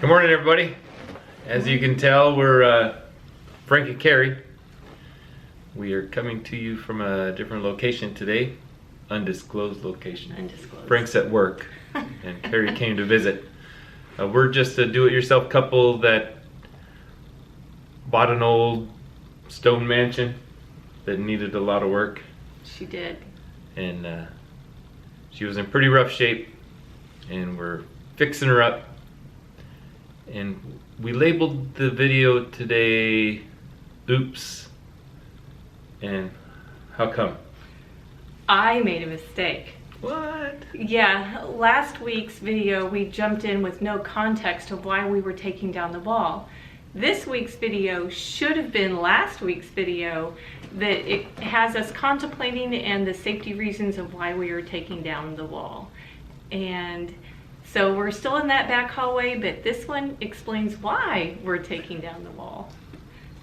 Good morning, everybody. As you can tell, we're Frank and Carrie. We are coming to you from a different location today, undisclosed location. Undisclosed. Frank's at work, and Carrie came to visit. We're just a do-it-yourself couple that bought an old stone mansion that needed a lot of work. She did. And she was in pretty rough shape, and we're fixing her up. And we labeled the video today, Oops. And how come? I made a mistake. What? Yeah, last week's video we jumped in with no context of why we were taking down the wall. This week's video should have been last week's video, that it has us contemplating and the safety reasons of why we are taking down the wall. And so we're still in that back hallway, but this one explains why we're taking down the wall.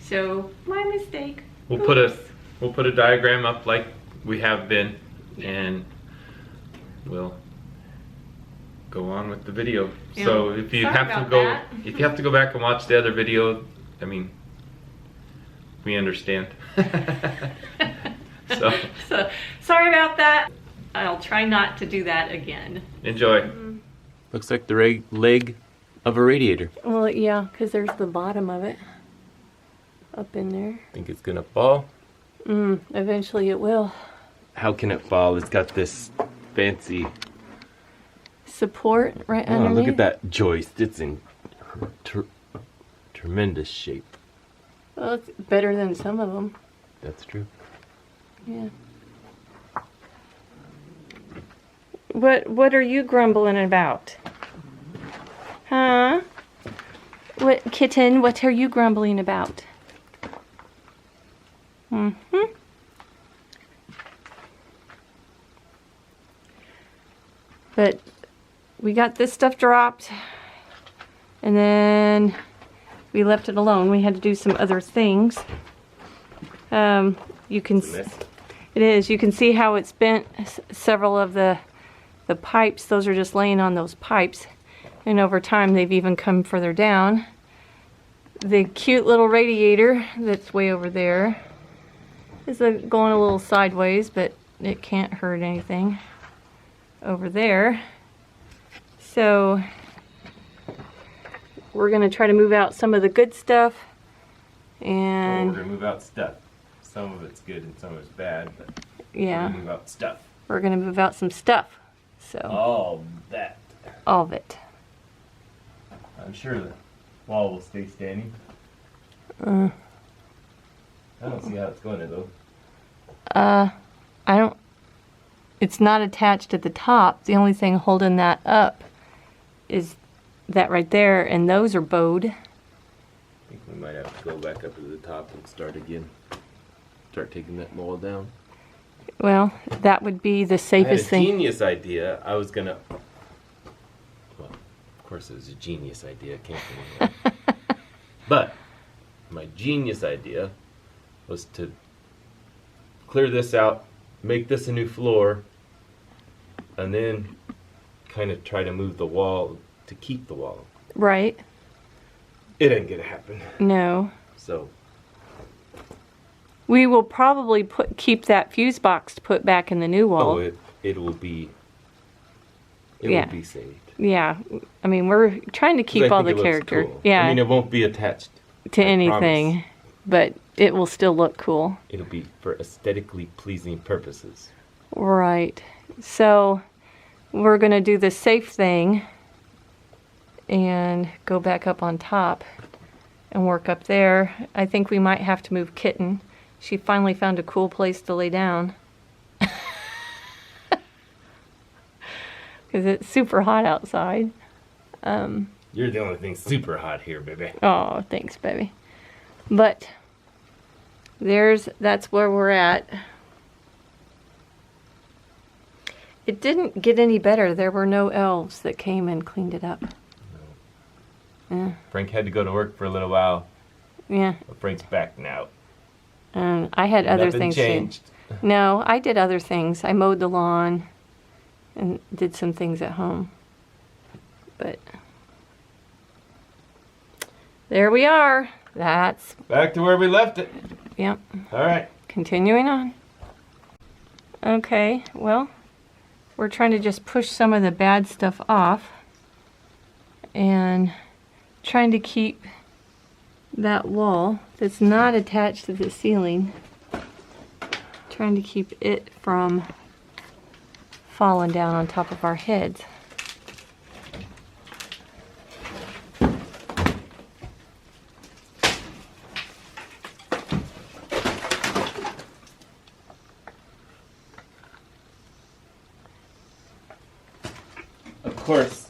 So, my mistake. We'll Oops. put a diagram up like we have been, and we'll go on with the video. Yeah. So if you Sorry have to about go that. if you have to go back and watch the other video, I mean, we understand. So sorry about that. I'll try not to do that again. enjoy. Looks like the leg of a radiator. Well, yeah, because there's the bottom of it up in there. Think it's gonna fall? Eventually it will. How can it fall? It's got this fancy. Support right Oh, underneath. look at that joist. It's in tremendous shape. Well, it's better than some of them. That's true. Yeah. What are you grumbling about? Huh? What, kitten, what are you grumbling about? But we got this stuff dropped, and then we left it alone. We had to do some other things. You can It's a mess. it is. You can see how it's bent several of the pipes. Those are just laying on those pipes, and over time they've even come further down. The cute little radiator that's way over there is going a little sideways, but it can't hurt anything over there. So we're going to try to move out some of the good stuff, and we're gonna move out stuff. Some of it's good and some of it's bad, but yeah, we're gonna move out stuff. we're going to move out some stuff. So All that. all of it. I'm sure the wall will stay standing. Uh, I don't see how it's going to though. I don't. It's not attached at the top. The only thing holding that up is that right there, and those are bowed. I think we might have to go back up to the top and start again. Start taking that wall down. Well, that would be the I had a safest thing. genius idea. I was gonna. Well, of course it was a genius idea. It came from anywhere. But my genius idea was to clear this out, make this a new floor, and then kind of try to move the wall to keep the wall. Right? It ain't gonna happen. No. So We will probably keep that fuse box put back in the new wall. it will be. It Yeah. will be saved. Yeah. I mean, we're trying to 'Cause keep I all think the it looks character. cool. Yeah. I mean, it won't be attached to I anything, promise. but it will still look cool. It'll be for aesthetically pleasing purposes. Right. So we're going to do the safe thing and go back up on top and work up there. I think we might have to move Kitten. She finally found a cool place to lay down. Because it's super hot outside. You're the only thing super hot here, baby. Oh, thanks, baby. But that's where we're at. It didn't get any better. There were no elves that came and cleaned it up. Yeah. Frank had to go to work for a little while. Yeah. But Frank's back now. And I had other Nothing things changed. too. No, I did other things. I mowed the lawn and did some things at home. But There we are. That's, Back to where we left it. yep. All right. Continuing on. Okay, well, we're trying to just push some of the bad stuff off and trying to keep that wall that's not attached to the ceiling, trying to keep it from falling down on top of our heads. Of course,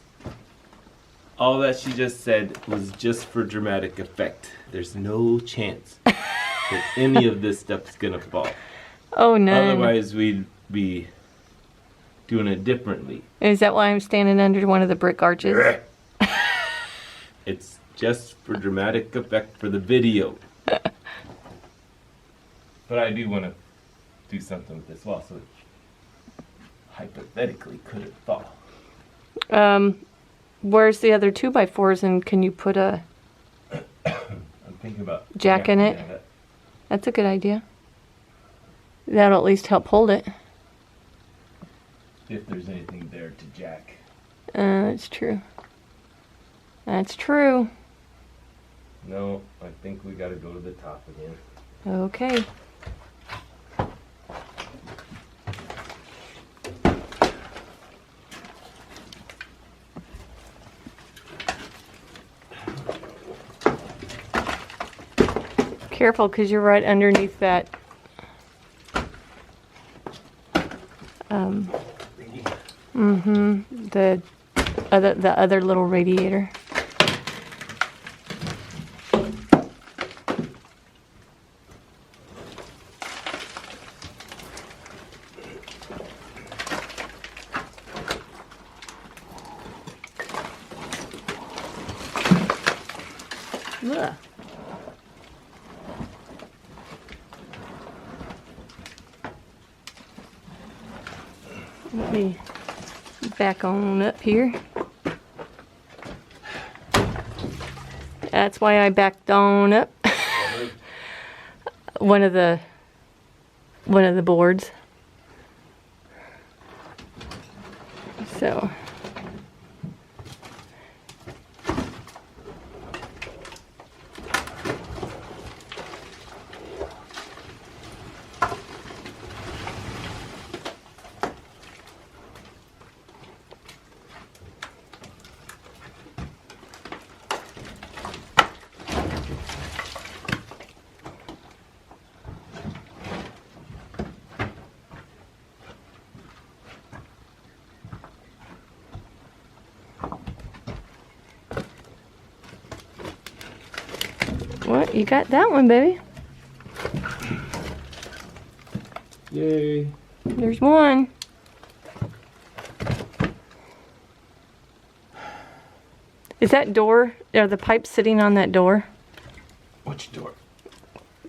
all that she just said was just for dramatic effect. There's no chance that any of this stuff's gonna fall. Oh, no. Otherwise, we'd be doing it differently. Is that why I'm standing under one of the brick arches? It's just for dramatic effect for the video. But I do want to do something with this wall so it hypothetically couldn't fall. Where's the other 2x4s, and can you put a I'm thinking about jack in it? yeah, That's a good idea. That'll at least help hold it. if there's anything there to jack. That's true. That's true. No, I think we gotta go to the top again. Okay. Careful, because you're right underneath that the other little radiator. Ugh. Let me back on up here. That's why I backed on up. one of the boards. So what? You got that one, baby. Yay. There's one. Is that door, are the pipes sitting on that door? Which door?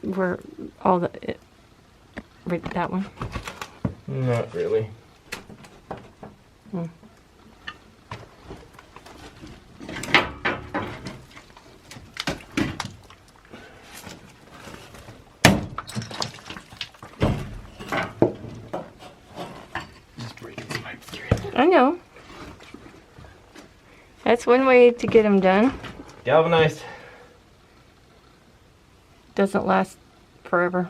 Where all the, right, that one? Not really. Hmm. I know. That's one way to get them done. Galvanized. Doesn't last forever.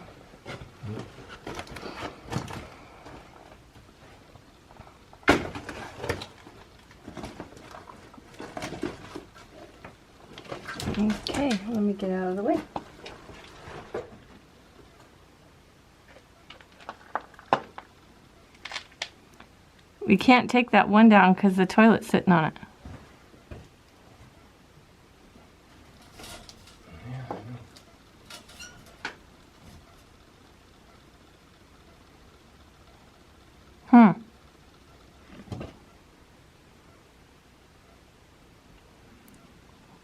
Okay, let me get out of the way. We can't take that one down because the toilet's sitting on it.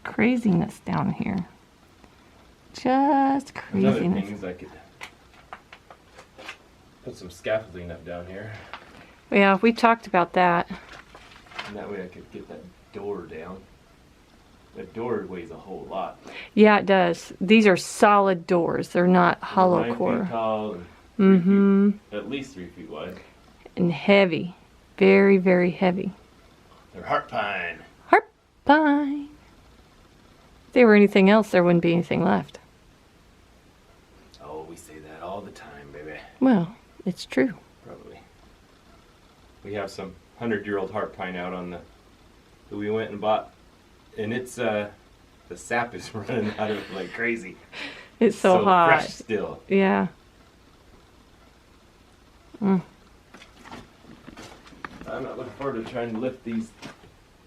Craziness down here. Just Another craziness. thing is I could put some scaffolding up down here. Yeah, we talked about that. And that way I could get that door down. The door weighs a whole lot. Yeah, it does. These are solid doors. They're not hollow 9 core. feet tall and 3 feet, at least 3 feet wide. And heavy. Very, very heavy. They're heart pine. Harp pine. If they were anything else, there wouldn't be anything left. Oh, we say that all the time, baby. Well, it's true. Probably. We have some 100-year-old heart pine out on that we went and bought, and it's the sap is running out of it like crazy. It's so hot. Fresh still. Yeah. I'm not looking forward to trying to lift these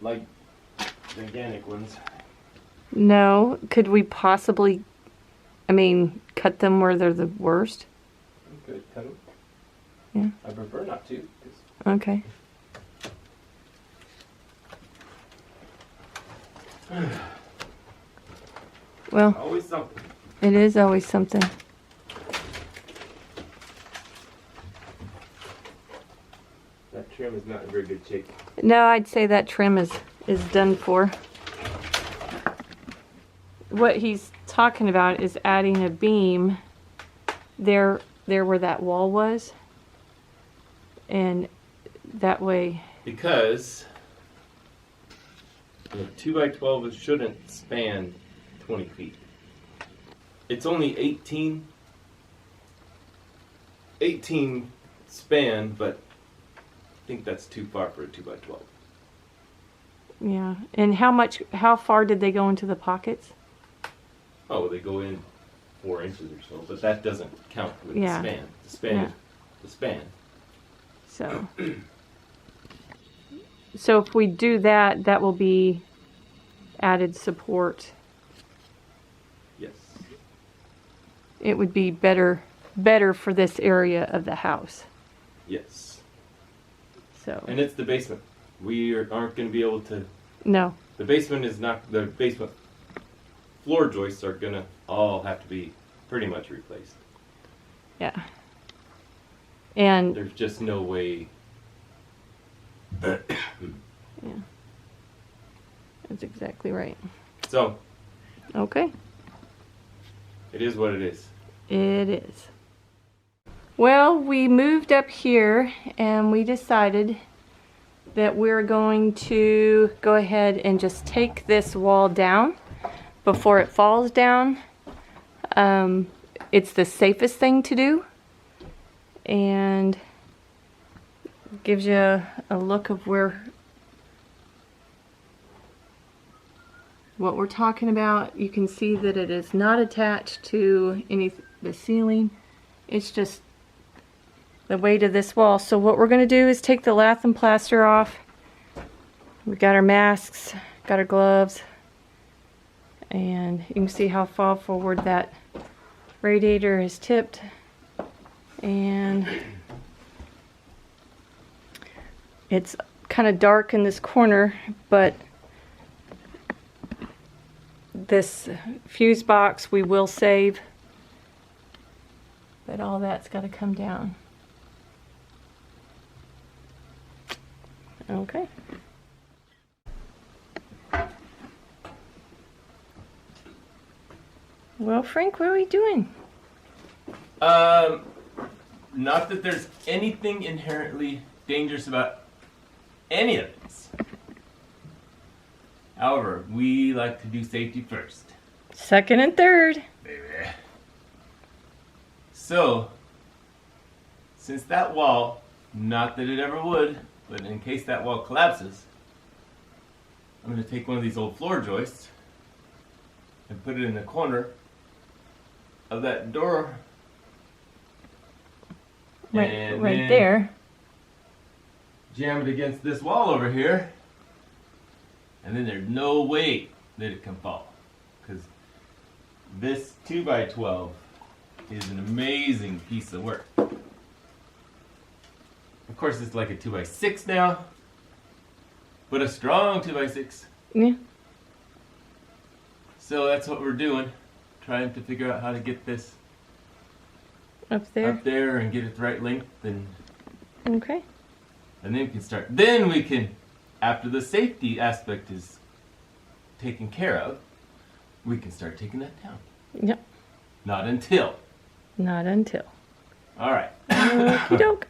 like gigantic ones. No. Could we possibly, cut them where they're the worst? We could cut them. Yeah. I prefer not to. Okay. Well, Always something. it is always something. That trim is not in very good shape. No, I'd say that trim is done for. What he's talking about is adding a beam there where that wall was. And that way... Because the 2x12 shouldn't span 20 feet. It's only 18 span, but I think that's too far for a 2x12. Yeah. And how far did they go into the pockets? Oh, they go in 4 inches or so, but that doesn't count with Yeah. the span. The span Yeah. is the span. So if we do that, that will be added support. Yes. It would be better for this area of the house. Yes. So And it's the basement. We aren't going to be able to. no. The basement is not. The basement floor joists are going to all have to be pretty much replaced. Yeah. And There's just no way. yeah. That's exactly right. So, Okay. it is what it is. It is. Well, we moved up here and we decided that we're going to go ahead and just take this wall down before it falls down. It's the safest thing to do and gives you a look of what we're talking about. You can see that it is not attached to the ceiling. It's just the weight of this wall. So what we're going to do is take the lath and plaster off. We got our masks, got our gloves, and you can see how far forward that radiator is tipped. And it's kind of dark in this corner, but this fuse box we will save, but all that's got to come down. Okay. Well, Frank, what are we doing? Not that there's anything inherently dangerous about any of this. However, we like to do safety first. Second and third. Baby. So, since that wall, not that it ever would, but in case that wall collapses, I'm going to take one of these old floor joists and put it in the corner of that door. Right then there. Jam it against this wall over here. And then there's no way that it can fall. Because this 2x12 is an amazing piece of work. Of course, it's like a 2x6 now. But a strong 2x6. Yeah. So that's what we're doing. Trying to figure out how to get this Up there. up there and get it the right length. And Okay. then we can start. Then we can, after the safety aspect is taken care of, we can start taking that down. Yep. Not until. Not until. All right. Okie doke.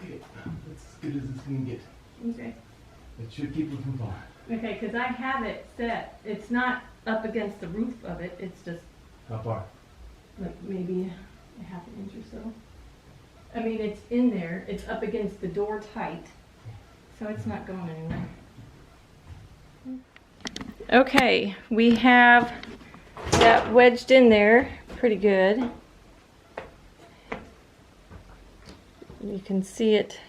Okay, that's as good as it's gonna get. Okay. It should keep looking far. Okay, because I have it set. It's not up against the roof of it. It's just How far? like maybe a half an inch or so. I mean, it's in there. It's up against the door tight. So it's not going anywhere. Okay, we have that wedged in there pretty good. You can see it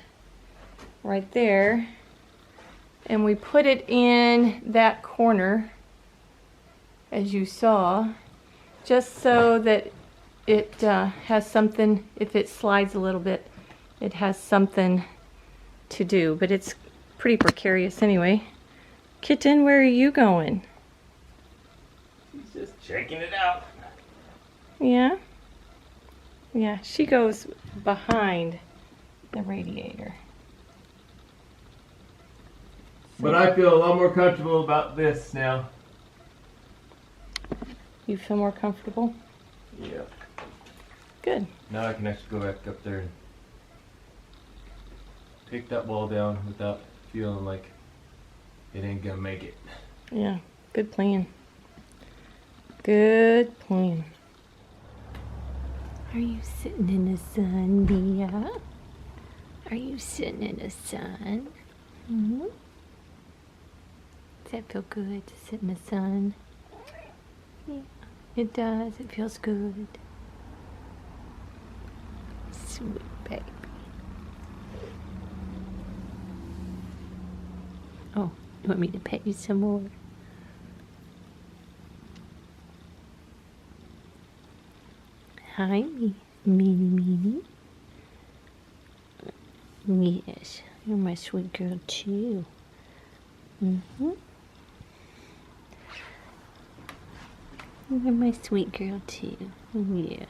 right there. And we put it in that corner, as you saw, just so that it has something, if it slides a little bit, it has something to do. But it's pretty precarious anyway. Kitten, where are you going? She's just checking it out. Yeah? Yeah, she goes behind the radiator. But I feel a lot more comfortable about this now. You feel more comfortable? Yeah. Good. Now I can actually go back up there and take that wall down without feeling like it ain't gonna make it. Yeah, good plan. Good plan. Are you sitting in the sun, Bia? Are you sitting in the sun? Mm-hmm. Does that feel good to sit in the sun? Yeah, it does. It feels good. Sweet baby. Oh, you want me to pet you some more? Hi, Meanie. Yes, you're my sweet girl too. Mm-hmm. You're my sweet girl too. Yeah.